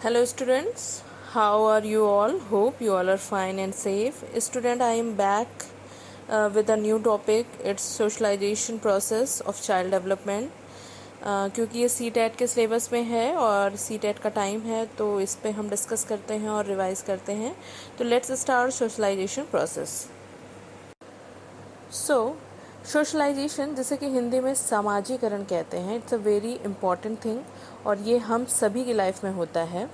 Hello students, how are you all? Hope you all are fine and safe. Student, I am back with a new topic. It's socialization process of child development. क्योंकि ये C TET के syllabus में है और C TET का time है तो इस पे हम डिस्कस करते हैं और रिवाइज करते हैं. तो let's start socialization process. So socialization, जिसे कि हिंदी में समाजीकरण कहते हैं, it's a very important thing और ये हम सभी की लाइफ में होता है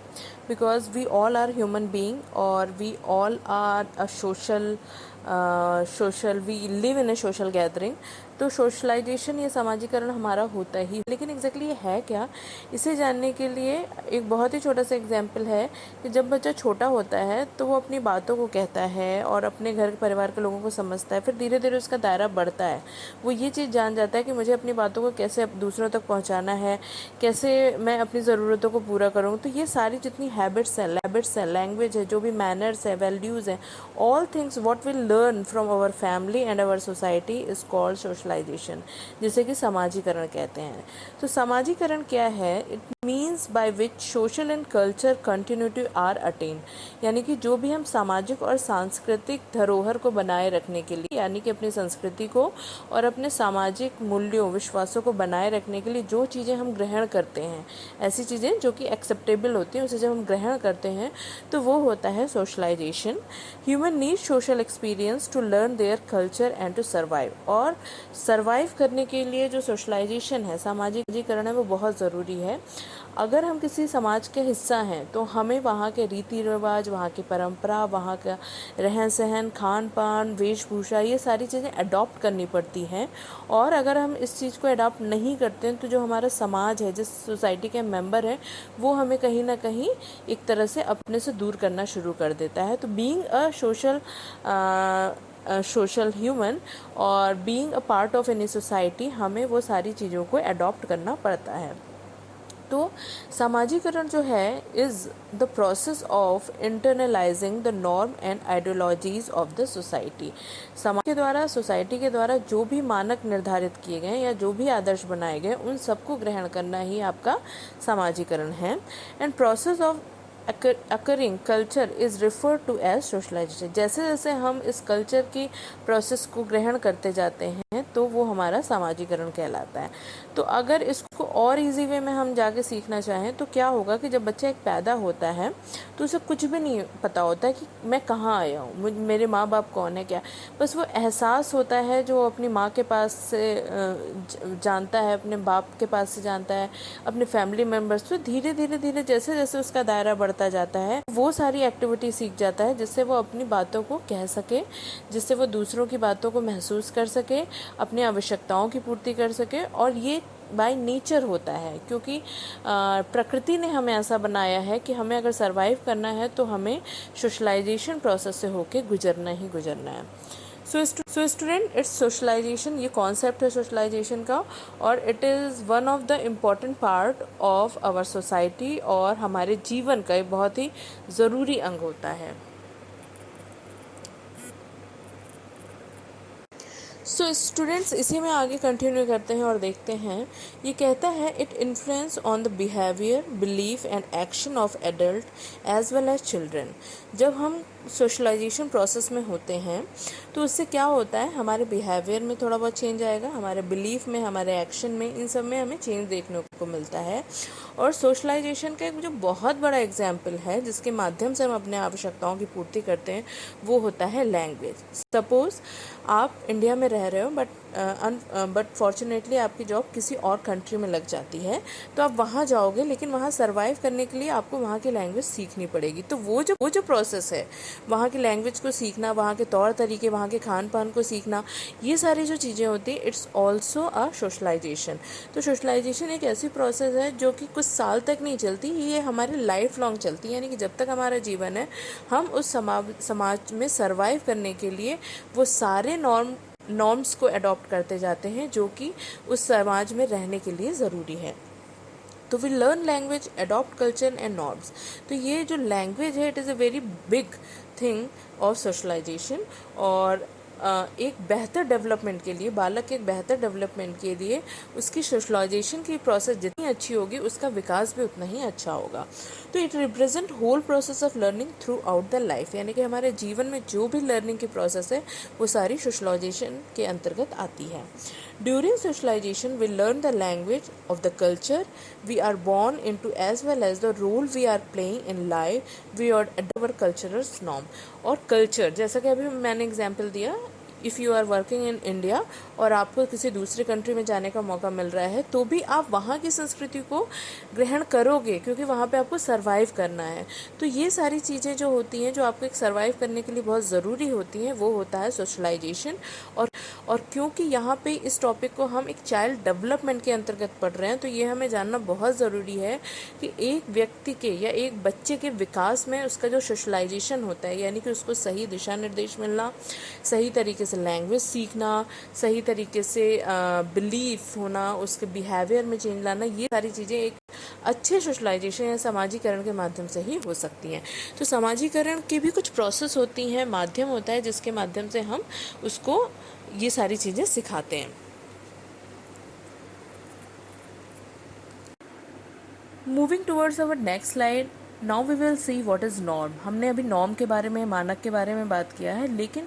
because we all are human being और we all are a social we live in a social gathering. तो सोशलाइजेशन या समाजीकरण हमारा होता ही, लेकिन एग्जैक्टली ये है क्या, इसे जानने के लिए एक बहुत ही छोटा सा एग्जाम्पल है कि जब बच्चा छोटा होता है तो वो अपनी बातों को कहता है और अपने घर परिवार के लोगों को समझता है. फिर धीरे धीरे उसका दायरा बढ़ता है. वो ये चीज़ जान जाता है कि मुझे अपनी बातों को कैसे दूसरों तक पहुंचाना है, कैसे मैं अपनी ज़रूरतों को पूरा करूँ. तो ये सारी जितनी हैबिट्स हैं, लैंग्वेज है, जो भी मैनर्स है, वैल्यूज़ हैं, all things what will learn from our family and our society is called socialisation, जिसे कि समाजीकरण कहते हैं. तो समाजीकरण क्या है? It means by which social and culture continuity are attain, यानी कि जो भी हम सामाजिक और सांस्कृतिक धरोहर को बनाए रखने के लिए, यानी कि अपनी संस्कृति को और अपने सामाजिक मूल्यों विश्वासों को बनाए रखने के लिए जो चीज़ें हम ग्रहण करते हैं, ऐसी चीज़ें जो कि एक्सेप्टेबल होती हैं, उसे जब हम ग्रहण करते हैं तो वो होता है socialisation. Human need social experience to learn their culture and to survive. और सर्वाइव करने के लिए जो सोशलाइजेशन है, सामाजिकरण है, वो बहुत ज़रूरी है. अगर हम किसी समाज के हिस्सा हैं तो हमें वहाँ के रीति रिवाज, वहाँ की परंपरा, वहाँ का रहन सहन, खान पान, वेशभूषा, ये सारी चीज़ें अडॉप्ट करनी पड़ती हैं. और अगर हम इस चीज़ को अडॉप्ट नहीं करते हैं तो जो हमारा समाज है, जिस सोसाइटी के मेंबर हैं, वो हमें कहीं ना कहीं एक तरह से अपने से दूर करना शुरू कर देता है. तो बीइंग अ सोशल ह्यूमन और being a part of any society, हमें वो सारी चीज़ों को अडॉप्ट करना पड़ता है. तो समाजीकरण जो है is the process of internalising the norm and ideologies of the society. समाज के द्वारा, सोसाइटी के द्वारा जो भी मानक निर्धारित किए गए या जो भी आदर्श बनाए गए, उन सबको ग्रहण करना ही आपका समाजीकरण है. And process of acquiring culture is refer to as socialisation. जैसे जैसे हम इस कल्चर की प्रोसेस को ग्रहण करते जाते हैं तो वो हमारा समाजीकरण कहलाता है. तो अगर इसको और इजी वे में हम जाके सीखना चाहें तो क्या होगा कि जब बच्चा एक पैदा होता है तो उसे कुछ भी नहीं पता होता है कि मैं कहाँ आया हूँ, मेरे माँ बाप कौन है, क्या. बस वो एहसास होता है जो अपनी माँ के पास से जानता है, अपने बाप के पास से जानता है, अपने फैमिली मेम्बर्स. तो धीरे धीरे धीरे जैसे जैसे उसका दायरा बढ़ता जाता है वो सारी एक्टिविटी सीख जाता है जिससे वो अपनी बातों को कह सके, जिससे वो दूसरों की बातों को महसूस कर सके, अपनी आवश्यकताओं की पूर्ति कर सके. और ये बाय नेचर होता है क्योंकि प्रकृति ने हमें ऐसा बनाया है कि हमें अगर सरवाइव करना है तो हमें सोशलाइजेशन प्रोसेस से होके गुजरना ही गुजरना है. सो स्टूडेंट, इट्स सोशलाइजेशन, ये कॉन्सेप्ट है सोशलाइजेशन का और it is one of the important part of our society और हमारे जीवन का एक बहुत ही ज़रूरी अंग होता है. सो स्टूडेंट्स, इसी में आगे कंटिन्यू करते हैं और देखते हैं. ये कहता है it influence on the behaviour, belief and action of adult as well as children. जब हम सोशलाइजेशन प्रोसेस में होते हैं तो उससे क्या होता है, हमारे बिहेवियर में थोड़ा बहुत चेंज आएगा, हमारे बिलीफ में, हमारे एक्शन में, इन सब में हमें चेंज देखने को मिलता है. और सोशलाइजेशन का एक जो बहुत बड़ा एग्जाम्पल है जिसके माध्यम से हम अपने आवश्यकताओं की पूर्ति करते हैं वो होता है लैंग्वेज. सपोज़ आप इंडिया में रह रहे हो बट फॉर्चुनेटली आपकी जॉब किसी और कंट्री में लग जाती है तो आप वहाँ जाओगे, लेकिन वहाँ सर्वाइव करने के लिए आपको वहाँ की लैंग्वेज सीखनी पड़ेगी. तो वो जो प्रोसेस है, वहाँ की लैंग्वेज को सीखना, वहाँ के तौर तरीके, वहाँ के खान पान को सीखना, ये सारी जो चीज़ें होती हैं, इट्स ऑल्सो अ सोशलाइजेशन. तो सोशलाइजेशन एक ऐसी प्रोसेस है जो कि कुछ साल तक नहीं चलती, ये हमारी लाइफ लॉन्ग चलती है. यानी कि जब तक हमारा जीवन है हम उस समाज में सर्वाइव करने के लिए वो सारे नॉर्म्स को अडॉप्ट करते जाते हैं जो कि उस समाज में रहने के लिए ज़रूरी है. तो we learn language, adopt culture and norms. तो ये जो लैंग्वेज है, it is a very big thing of socialisation. और एक बेहतर डेवलपमेंट के लिए, बालक के एक बेहतर डेवलपमेंट के लिए उसकी सोशलाइजेशन की प्रोसेस जितनी अच्छी होगी उसका विकास भी उतना ही अच्छा होगा। तो it represent whole process of learning throughout the life, यानी कि हमारे जीवन में जो भी लर्निंग की प्रोसेस है वो सारी सोशलाइजेशन के अंतर्गत आती है। During socialisation we learn the language of the culture we are born into as well as the role we are playing in life we are our cultural norm। और culture जैसा कि अभी मैंने एग्जांपल दिया, if you are working in India और आपको किसी दूसरे कंट्री में जाने का मौका मिल रहा है तो भी आप वहाँ की संस्कृति को ग्रहण करोगे क्योंकि वहाँ पे आपको सरवाइव करना है। तो ये सारी चीज़ें जो होती हैं जो आपको एक सरवाइव करने के लिए बहुत ज़रूरी होती हैं वो होता है सोशलाइजेशन। और क्योंकि यहाँ पे इस टॉपिक को हम एक चाइल्ड डेवलपमेंट के अंतर्गत पढ़ रहे हैं तो ये हमें जानना बहुत ज़रूरी है कि एक व्यक्ति के या एक बच्चे के विकास में उसका जो सोशलाइजेशन होता है, यानी कि उसको सही दिशा निर्देश मिलना, सही तरीके से लैंग्वेज सीखना, सही तरीके से बिलीफ होना, उसके बिहेवियर में चेंज लाना, ये सारी चीज़ें एक अच्छे सोशलाइजेशन या समाजीकरण के माध्यम से ही हो सकती हैं। तो समाजीकरण की भी कुछ प्रोसेस होती हैं, माध्यम होता है जिसके माध्यम से हम उसको ये सारी चीज़ें सिखाते हैं। Moving towards our next slide, now we will see what is norm. हमने अभी नॉर्म के बारे में, मानक के बारे में बात किया है, लेकिन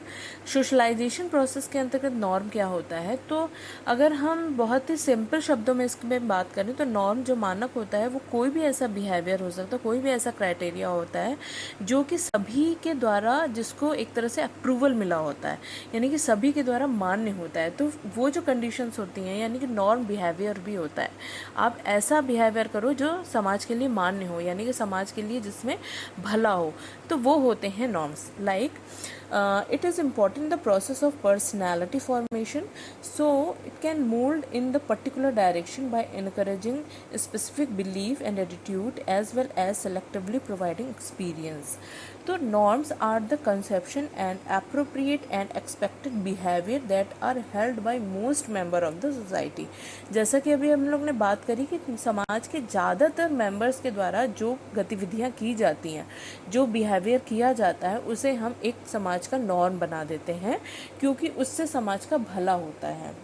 सोशलाइजेशन प्रोसेस के अंतर्गत नॉर्म क्या होता है। तो अगर हम बहुत ही सिंपल शब्दों में इसमें बात करें तो नॉर्म जो मानक होता है वो कोई भी ऐसा बिहेवियर हो सकता है, कोई भी ऐसा क्राइटेरिया होता है जो कि सभी के द्वारा, जिसको एक तरह से अप्रूवल मिला होता है, यानी कि सभी के द्वारा मान्य होता है। तो वो जो कंडीशंस होती हैं, यानी कि नॉर्म बिहेवियर भी होता है। आप ऐसा बिहेवियर करो जो समाज के लिए मान्य हो, यानी कि समाज के लिए जिसमें भला हो, तो वो होते हैं norms. Like it is important the process of personality formation, so it can mold in the particular direction by encouraging a specific belief and attitude as well as selectively providing experience। तो norms are the conception and appropriate and expected behavior that are held by most member of the society। जैसा कि अभी हम लोग ने बात करी कि समाज के ज़्यादातर मेंबर्स के द्वारा जो गतिविधियाँ की जाती हैं, जो बिहेवियर किया जाता है, उसे हम एक समाज का नॉर्म बना देते हैं क्योंकि उससे समाज का भला होता है।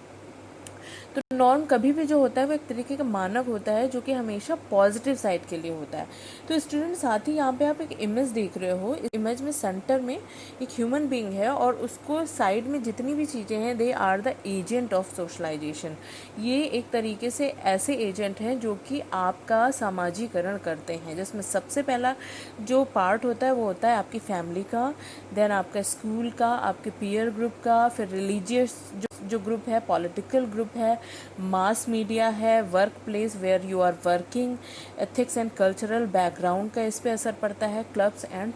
तो नॉर्म कभी भी जो होता है वो एक तरीके का मानक होता है जो कि हमेशा पॉजिटिव साइड के लिए होता है। तो स्टूडेंट, साथ ही यहाँ पे आप एक इमेज देख रहे हो, इस इमेज में सेंटर में एक ह्यूमन बीइंग है और उसको साइड में जितनी भी चीज़ें हैं they are the agent of socialisation. ये एक तरीके से ऐसे एजेंट हैं जो कि आपका सामाजिकरण करते हैं, जिसमें सबसे पहला जो पार्ट होता है वो होता है आपकी फैमिली का, देन आपका स्कूल का, आपके पीयर ग्रुप का, फिर रिलीजियस जो ग्रुप है, पॉलिटिकल ग्रुप है, मास मीडिया है, work place where you are working, ethics and cultural background का इस पे असर पड़ता है, क्लब्स एंड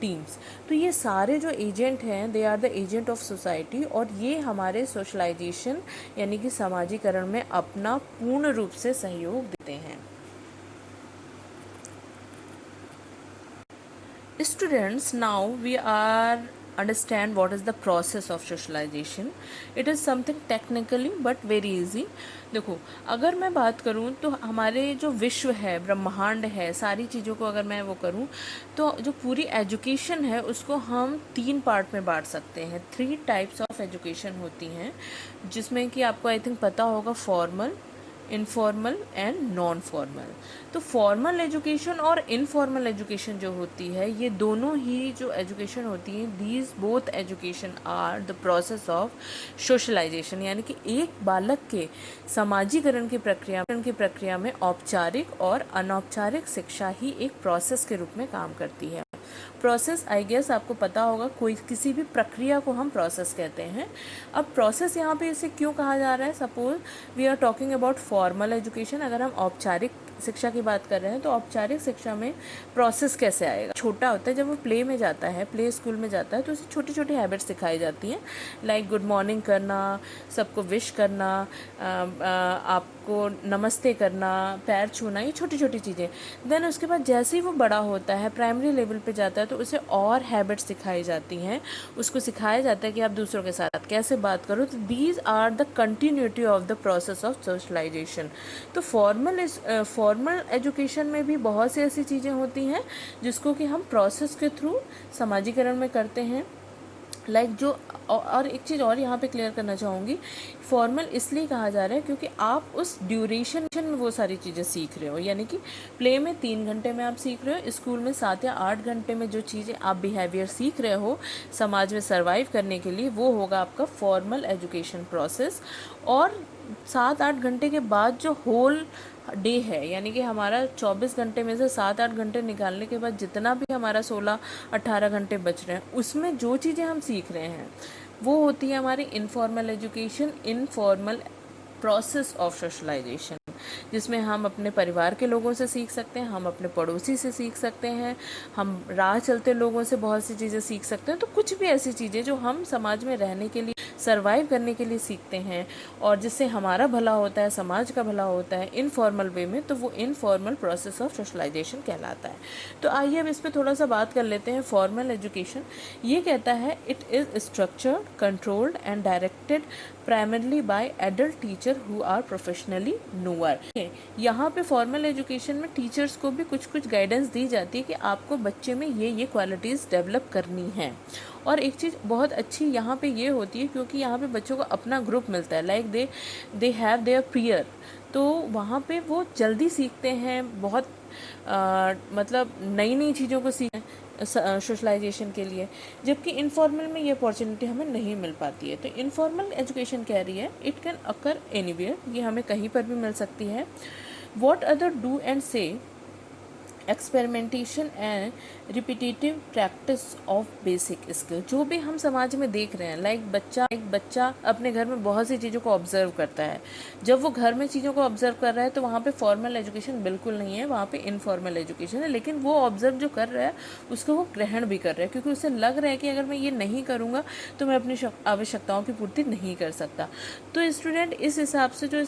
टीम्स। तो ये सारे जो एजेंट हैं they are the agent of society और ये हमारे सोशलाइजेशन यानी कि समाजीकरण में अपना पूर्ण रूप से सहयोग देते हैं। Students, now we are understand what is the process of socialization. It is something technically but very easy। देखो, अगर मैं बात करूँ तो हमारे जो विश्व है, ब्रह्मांड है, सारी चीज़ों को अगर मैं वो करूँ तो जो पूरी एजुकेशन है उसको हम 3 पार्ट में बांट सकते हैं। 3 टाइप्स ऑफ एजुकेशन होती हैं जिसमें कि आपको आई थिंक पता होगा, formal, informal and non formal. तो फॉर्मल एजुकेशन और इनफॉर्मल एजुकेशन जो होती है, ये दोनों ही जो एजुकेशन होती है, these both education are the process of socialisation, यानी कि एक बालक के समाजीकरण की प्रक्रिया में औपचारिक और अनौपचारिक शिक्षा ही एक प्रोसेस के रूप में काम करती है। प्रोसेस, आई गेस आपको पता होगा, कोई किसी भी प्रक्रिया को हम प्रोसेस कहते हैं। अब प्रोसेस यहाँ पे इसे क्यों कहा जा रहा है? Suppose we are talking about formal education, अगर हम औपचारिक शिक्षा की बात कर रहे हैं तो औपचारिक शिक्षा में प्रोसेस कैसे आएगा? छोटा होता है, जब वो प्ले में जाता है, प्ले स्कूल में जाता है, तो उसे छोटी छोटी हैबिट्स सिखाई जाती हैं, लाइक गुड मॉर्निंग करना, सबको विश करना, आपको नमस्ते करना, पैर छूना, ये छोटी छोटी चीज़ें। देन उसके बाद जैसे ही वो बड़ा होता है, प्राइमरी लेवल पे जाता है, तो उसे और हैबिट्स सिखाई जाती हैं, उसको सिखाया जाता है कि आप दूसरों के साथ कैसे बात करो। तो these are the continuity of the process of socialisation. तो फॉर्मल एजुकेशन में भी बहुत सी ऐसी चीज़ें होती हैं जिसको कि हम प्रोसेस के थ्रू समाजीकरण में करते हैं। जो और एक चीज़ और यहाँ पे क्लियर करना चाहूँगी, फॉर्मल इसलिए कहा जा रहा है क्योंकि आप उस ड्यूरेशन में वो सारी चीज़ें सीख रहे हो, यानी कि प्ले में 3 घंटे में आप सीख रहे हो, स्कूल में 7 या 8 घंटे में जो चीज़ें आप बिहेवियर सीख रहे हो समाज में सर्वाइव करने के लिए, वो होगा आपका फॉर्मल एजुकेशन प्रोसेस। और 7-8 घंटे के बाद जो होल डे है, यानी कि हमारा 24 घंटे में से 7-8 घंटे निकालने के बाद जितना भी हमारा 16-18 घंटे बच रहे हैं, उसमें जो चीज़ें हम सीख रहे हैं वो होती है हमारी informal education, informal process of socialisation, जिसमें हम अपने परिवार के लोगों से सीख सकते हैं, हम अपने पड़ोसी से सीख सकते हैं, हम राह चलते लोगों से बहुत सी चीज़ें सीख सकते हैं। तो कुछ भी ऐसी चीज़ें जो हम समाज में रहने के लिए, सर्वाइव करने के लिए सीखते हैं और जिससे हमारा भला होता है, समाज का भला होता है इनफॉर्मल वे में, तो वो इनफॉर्मल प्रोसेस ऑफ सोशलाइजेशन कहलाता है। तो आइए अब इस पर थोड़ा सा बात कर लेते हैं। फॉर्मल एजुकेशन ये कहता है it is structured, controlled and directed primarily by adult teacher who are professionally knower. यहाँ पे फॉर्मल एजुकेशन में टीचर्स को भी कुछ कुछ गाइडेंस दी जाती है कि आपको बच्चे में ये क्वालिटीज़ डेवलप करनी है। और एक चीज़ बहुत अच्छी यहाँ पे ये होती है क्योंकि यहाँ पे बच्चों को अपना ग्रुप मिलता है, like they have their peer, तो वहाँ पे वो जल्दी सीखते हैं, बहुत मतलब नई नई चीज़ों को सीख सोशलाइजेशन के लिए, जबकि इनफॉर्मल में ये अपॉर्चुनिटी हमें नहीं मिल पाती है। तो इनफॉर्मल एजुकेशन कह रही है इट कैन अकर एनीवेयर, ये हमें कहीं पर भी मिल सकती है। वॉट अदर डू एंड से experimentation and repetitive practice of basic skill, जो भी हम समाज में देख रहे हैं, लाइक एक बच्चा अपने घर में बहुत सी चीज़ों को ऑब्जर्व करता है। जब वो घर में चीज़ों को ऑब्जर्व कर रहा है तो वहाँ पे फॉर्मल एजुकेशन बिल्कुल नहीं है, वहाँ पे इनफॉर्मल एजुकेशन है। लेकिन वो ऑब्जर्व जो कर रहा है उसको वो ग्रहण भी कर रहा है, क्योंकि उसे लग रहा है कि अगर मैं ये नहीं करूँगा तो मैं अपनी आवश्यकताओं की पूर्ति नहीं कर सकता। तो स्टूडेंट इस हिसाब से जो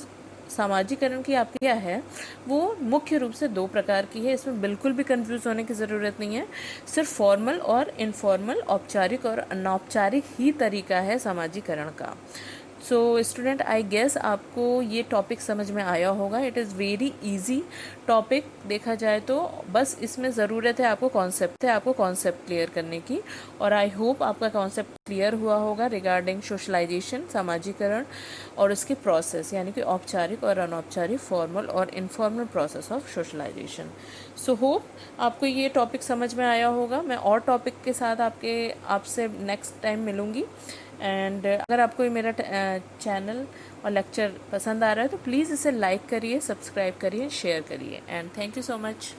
सामाजिकरण की आपकी क्या है वो मुख्य रूप से 2 प्रकार की है। इसमें बिल्कुल भी कंफ्यूज होने की ज़रूरत नहीं है, सिर्फ फॉर्मल और इनफॉर्मल, औपचारिक और अनौपचारिक ही तरीका है सामाजिकरण का। सो स्टूडेंट, आई गेस आपको ये टॉपिक समझ में आया होगा। It is very easy topic देखा जाए तो, बस इसमें ज़रूरत है आपको कॉन्सेप्ट क्लियर करने की। और आई होप आपका कॉन्सेप्ट क्लियर हुआ होगा रिगार्डिंग सोशलाइजेशन, सामाजिकरण और उसके प्रोसेस, यानी कि औपचारिक और अनौपचारिक, फॉर्मल और informal process of socialisation. So hope आपको ये टॉपिक समझ में आया होगा। मैं और टॉपिक के साथ आपसे नेक्स्ट टाइम मिलूँगी। एंड अगर आपको ये मेरा चैनल और लेक्चर पसंद आ रहा है तो प्लीज़ इसे लाइक करिए, सब्सक्राइब करिए, शेयर करिए। And thank you so much.